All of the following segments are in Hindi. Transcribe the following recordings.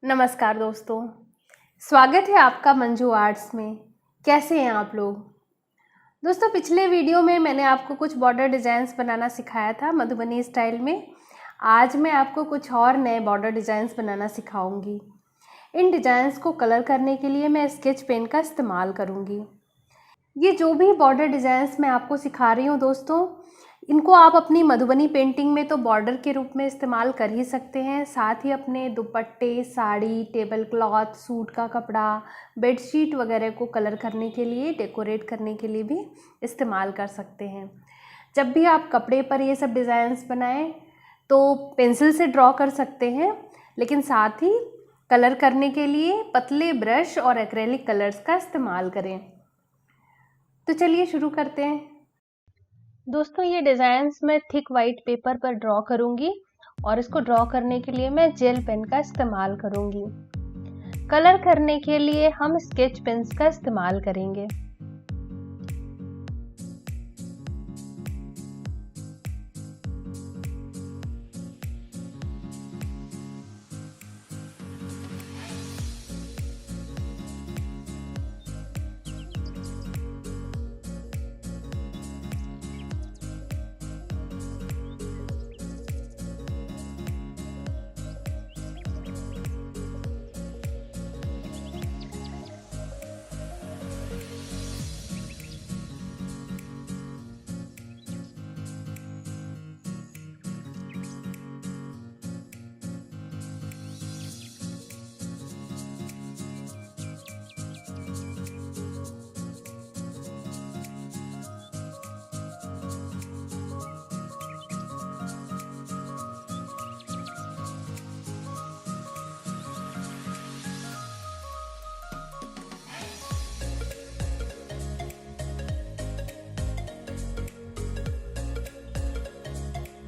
नमस्कार दोस्तों, स्वागत है आपका मंजू आर्ट्स में। कैसे हैं आप लोग? दोस्तों, पिछले वीडियो में मैंने आपको कुछ बॉर्डर डिज़ाइंस बनाना सिखाया था मधुबनी स्टाइल में। आज मैं आपको कुछ और नए बॉर्डर डिज़ाइंस बनाना सिखाऊंगी। इन डिज़ाइंस को कलर करने के लिए मैं स्केच पेन का इस्तेमाल करूंगी। ये जो भी बॉर्डर डिज़ाइंस मैं आपको सिखा रही हूँ दोस्तों, इनको आप अपनी मधुबनी पेंटिंग में तो बॉर्डर के रूप में इस्तेमाल कर ही सकते हैं, साथ ही अपने दुपट्टे, साड़ी, टेबल क्लॉथ, सूट का कपड़ा, बेडशीट वगैरह को कलर करने के लिए, डेकोरेट करने के लिए भी इस्तेमाल कर सकते हैं। जब भी आप कपड़े पर ये सब डिज़ाइंस बनाएं तो पेंसिल से ड्रॉ कर सकते हैं, लेकिन साथ ही कलर करने के लिए पतले ब्रश और एक्रेलिक कलर्स का इस्तेमाल करें। तो चलिए शुरू करते हैं। दोस्तों, ये डिज़ाइंस मैं थिक वाइट पेपर पर ड्रॉ करूंगी और इसको ड्रॉ करने के लिए मैं जेल पेन का इस्तेमाल करूंगी। कलर करने के लिए हम स्केच पेन्स का इस्तेमाल करेंगे।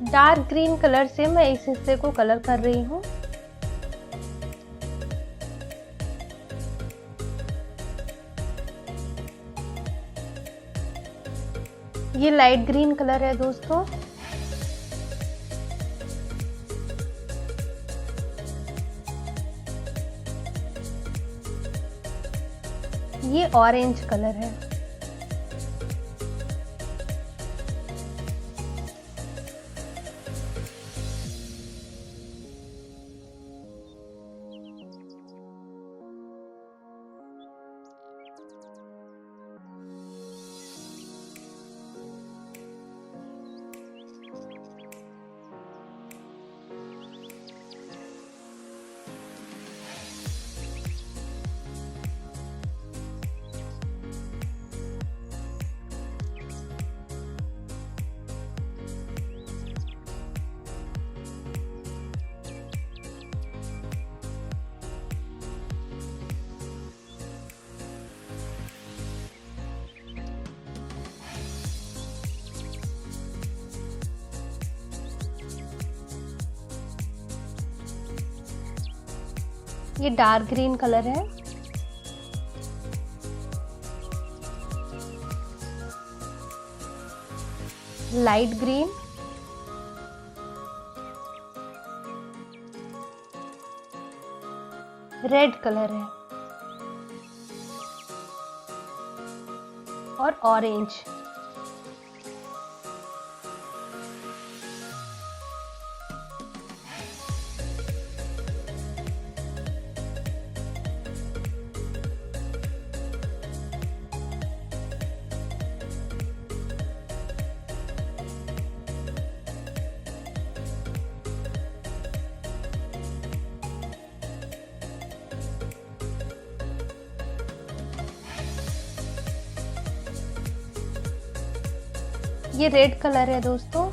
डार्क ग्रीन कलर से मैं इस हिस्से को कलर कर रही हूँ। ये लाइट ग्रीन कलर है दोस्तों। ये ऑरेंज कलर है। ये डार्क ग्रीन कलर है। लाइट ग्रीन, रेड कलर है और ऑरेंज। ये रेड कलर है दोस्तों।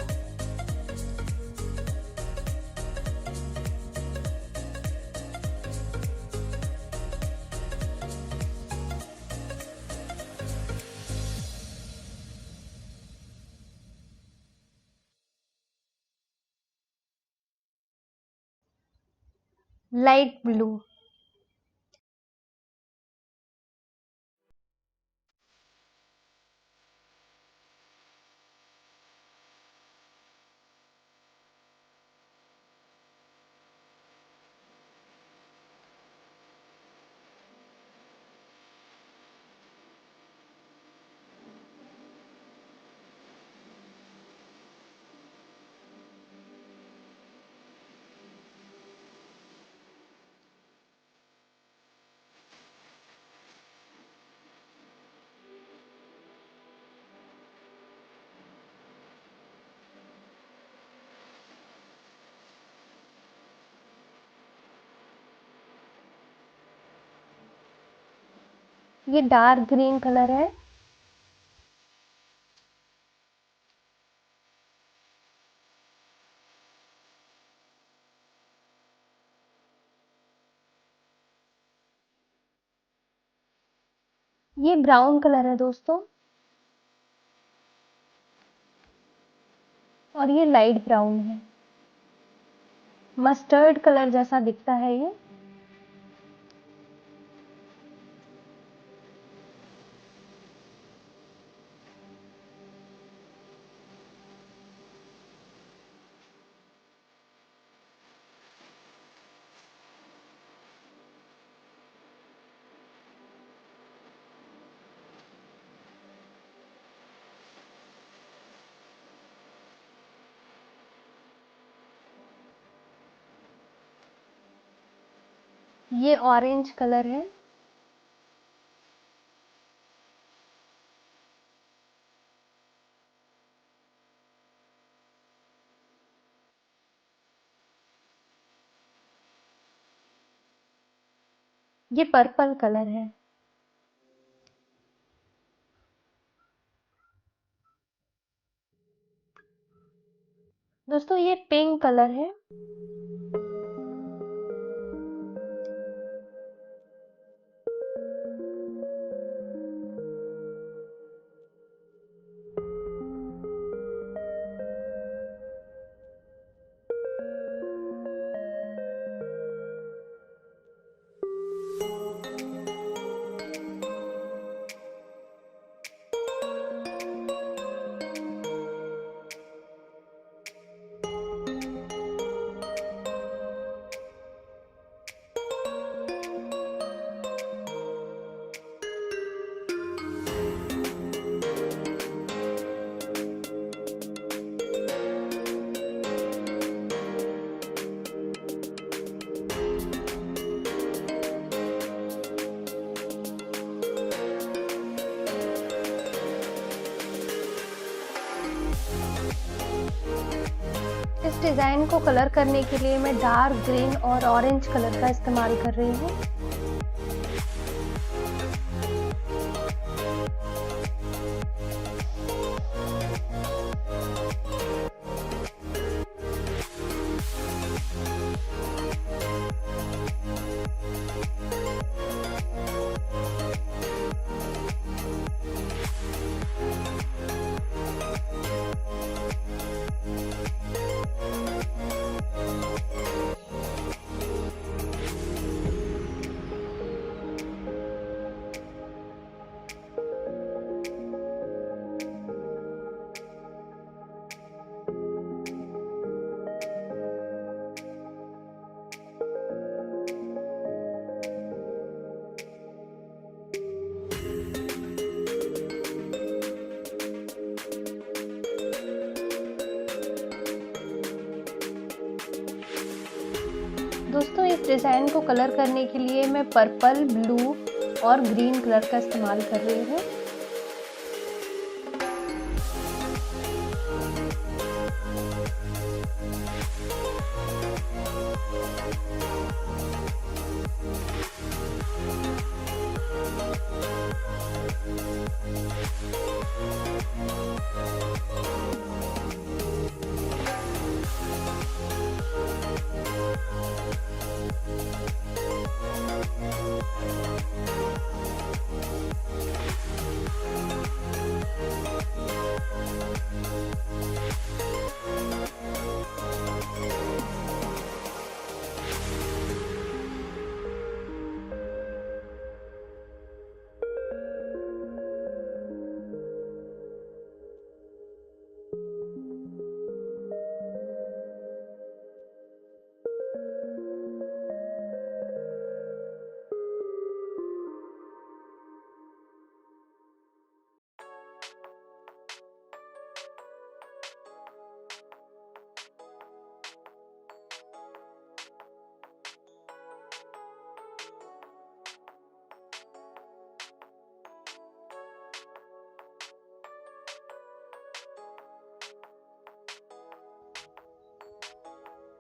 Light blue. ये डार्क ग्रीन कलर है। ये ब्राउन कलर है दोस्तों, और ये लाइट ब्राउन है, मस्टर्ड कलर जैसा दिखता है ये। ये ऑरेंज कलर है। ये पर्पल कलर है। दोस्तों ये पिंक कलर है। इस डिज़ाइन को कलर करने के लिए मैं डार्क ग्रीन और ऑरेंज कलर का इस्तेमाल कर रही हूँ। दोस्तों इस डिज़ाइन को कलर करने के लिए मैं पर्पल, ब्लू और ग्रीन कलर का इस्तेमाल कर रही हूँ।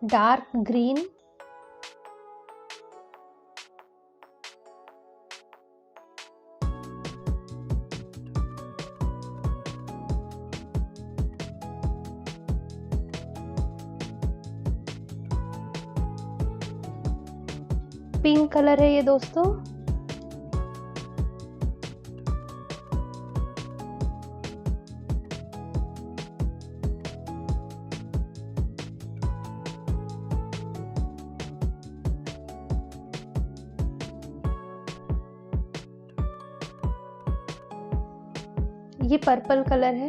डार्क ग्रीन, पिंक कलर है ये दोस्तों। ये पर्पल कलर है।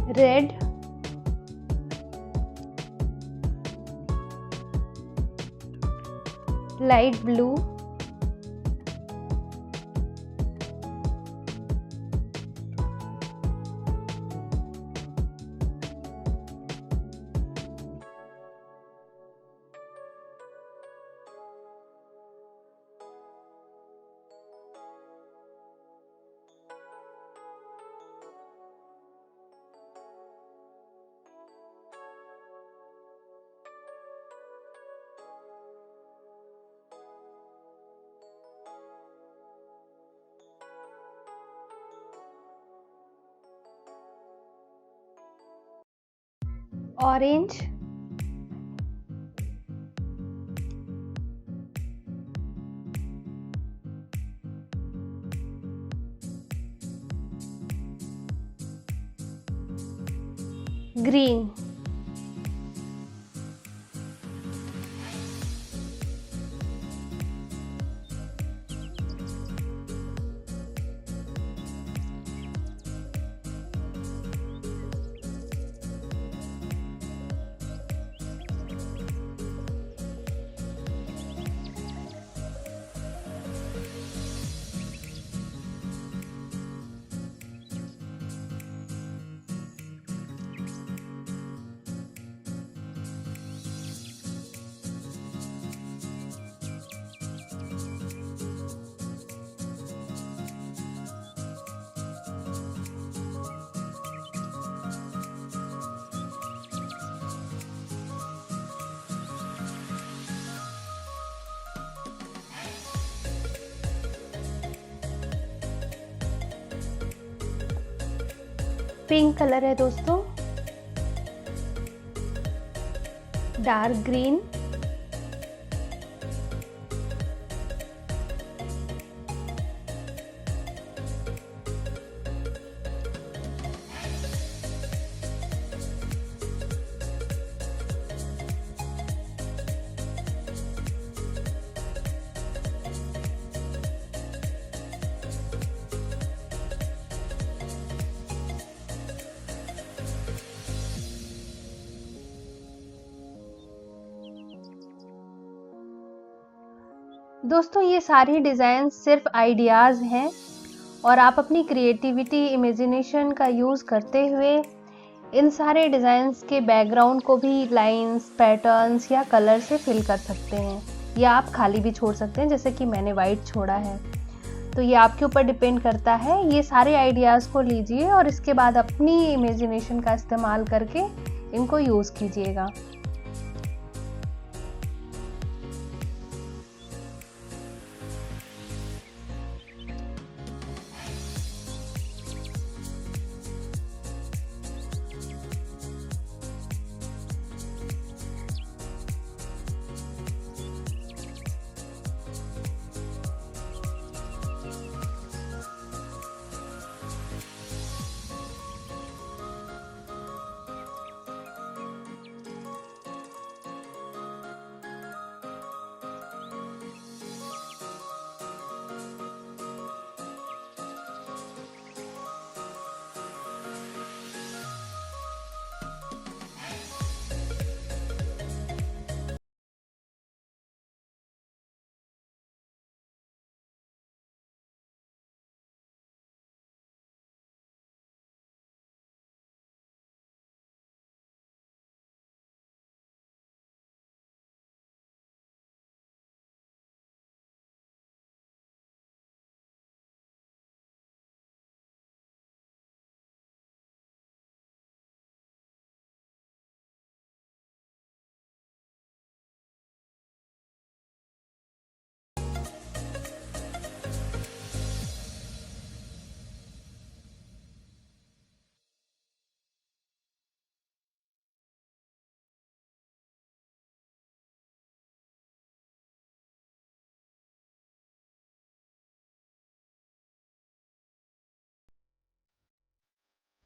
Red, light blue, orange, green, pink colour है दोस्तों, डार्क ग्रीन, दोस्तों ये सारी डिज़ाइन सिर्फ आइडियाज़ हैं और आप अपनी क्रिएटिविटी, इमेजिनेशन का यूज़ करते हुए इन सारे डिज़ाइंस के बैकग्राउंड को भी लाइंस, पैटर्न्स या कलर से फिल कर सकते हैं, या आप खाली भी छोड़ सकते हैं जैसे कि मैंने वाइट छोड़ा है। तो ये आपके ऊपर डिपेंड करता है। ये सारे आइडियाज़ को लीजिए और इसके बाद अपनी इमेजिनेशन का इस्तेमाल करके इनको यूज़ कीजिएगा।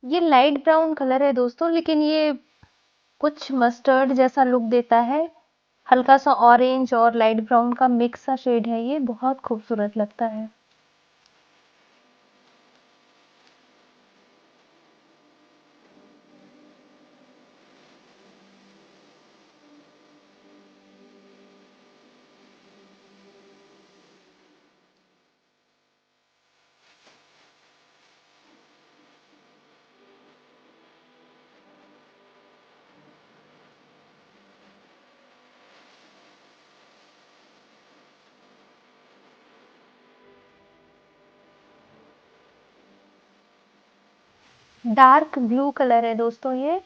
ये लाइट ब्राउन कलर है दोस्तों, लेकिन ये कुछ मस्टर्ड जैसा लुक देता है। हल्का सा ऑरेंज और लाइट ब्राउन का मिक्स सा शेड है, ये बहुत खूबसूरत लगता है। डार्क ब्लू कलर है दोस्तों ये।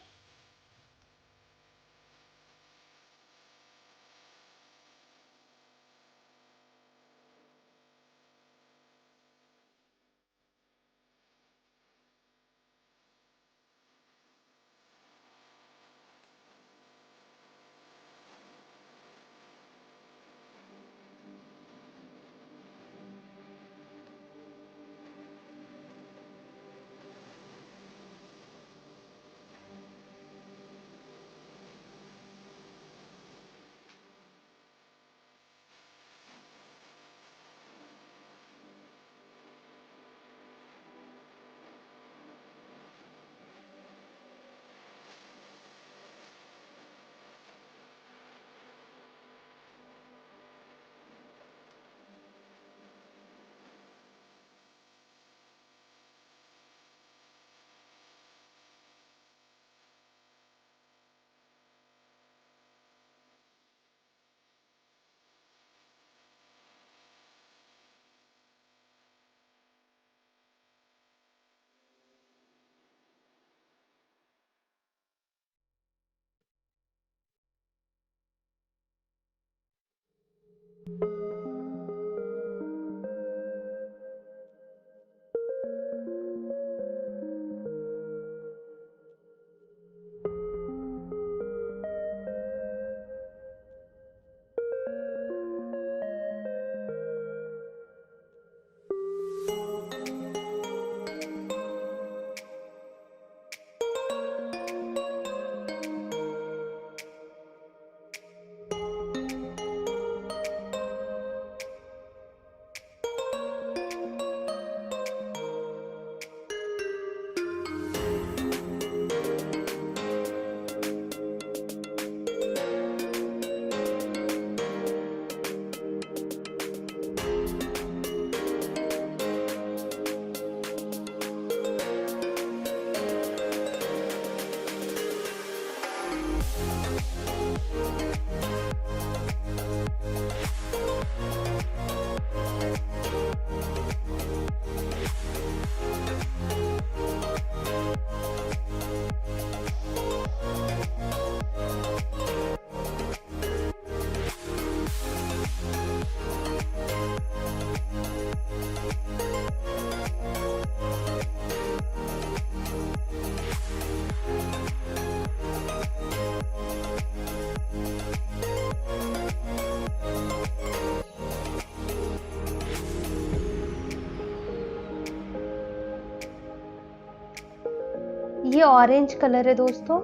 ये ऑरेंज कलर है दोस्तों।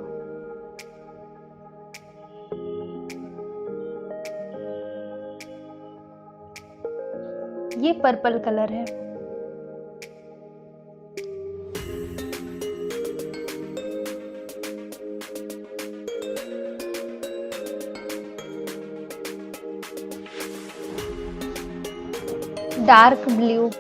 ये पर्पल कलर है। Dark blue.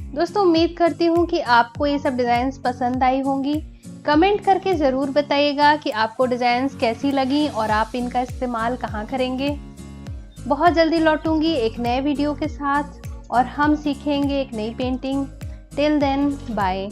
दोस्तों उम्मीद करती हूँ कि आपको ये सब डिज़ाइंस पसंद आई होंगी। कमेंट करके ज़रूर बताइएगा कि आपको डिज़ाइंस कैसी लगी और आप इनका इस्तेमाल कहाँ करेंगे। बहुत जल्दी लौटूंगी एक नए वीडियो के साथ और हम सीखेंगे एक नई पेंटिंग। Till then bye.